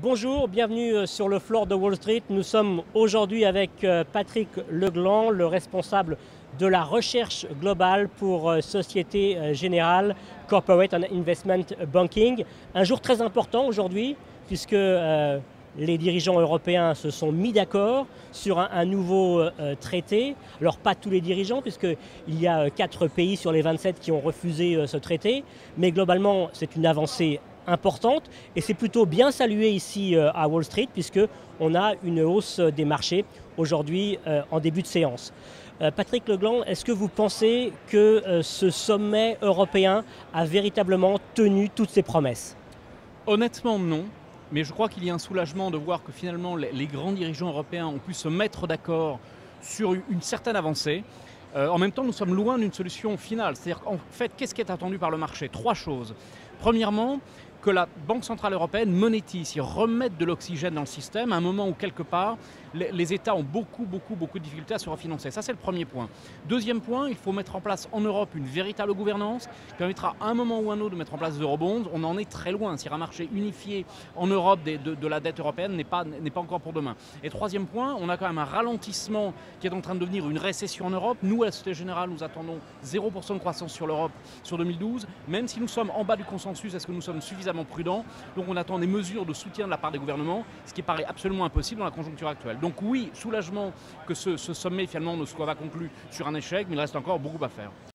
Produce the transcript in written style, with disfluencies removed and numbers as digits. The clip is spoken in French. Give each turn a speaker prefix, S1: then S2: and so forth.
S1: Bonjour, bienvenue sur le floor de Wall Street. Nous sommes aujourd'hui avec Patrick Legland, le responsable de la recherche globale pour Société Générale Corporate and Investment Banking. Un jour très important aujourd'hui puisque les dirigeants européens se sont mis d'accord sur un nouveau traité. Alors pas tous les dirigeants puisqu'il y a 4 pays sur les 27 qui ont refusé ce traité, mais globalement c'est une avancée importante et c'est plutôt bien salué ici à Wall Street puisque on a une hausse des marchés aujourd'hui en début de séance. Patrick Legland, est-ce que vous pensez que ce sommet européen a véritablement tenu toutes ses promesses?
S2: Honnêtement, non. Mais je crois qu'il y a un soulagement de voir que finalement les grands dirigeants européens ont pu se mettre d'accord sur une certaine avancée. En même temps, nous sommes loin d'une solution finale. C'est-à-dire qu'en fait, qu'est-ce qui est attendu par le marché? Trois choses. Premièrement, que la Banque Centrale Européenne monétise et remette de l'oxygène dans le système à un moment où, quelque part, les États ont beaucoup de difficultés à se refinancer. Ça, c'est le premier point. Deuxième point, il faut mettre en place en Europe une véritable gouvernance qui permettra à un moment ou un autre de mettre en place des eurobonds. On en est très loin. C'est un marché unifié en Europe de la dette européenne n'est pas encore pour demain. Et troisième point, on a quand même un ralentissement qui est en train de devenir une récession en Europe. Nous, à la Société Générale, nous attendons 0% de croissance sur l'Europe sur 2012. Même si nous sommes en bas du consensus, est-ce que nous sommes suffisamment prudents? Donc on attend des mesures de soutien de la part des gouvernements, ce qui paraît absolument impossible dans la conjoncture actuelle. Donc oui, soulagement que ce sommet finalement ne soit pas conclu sur un échec, mais il reste encore beaucoup à faire.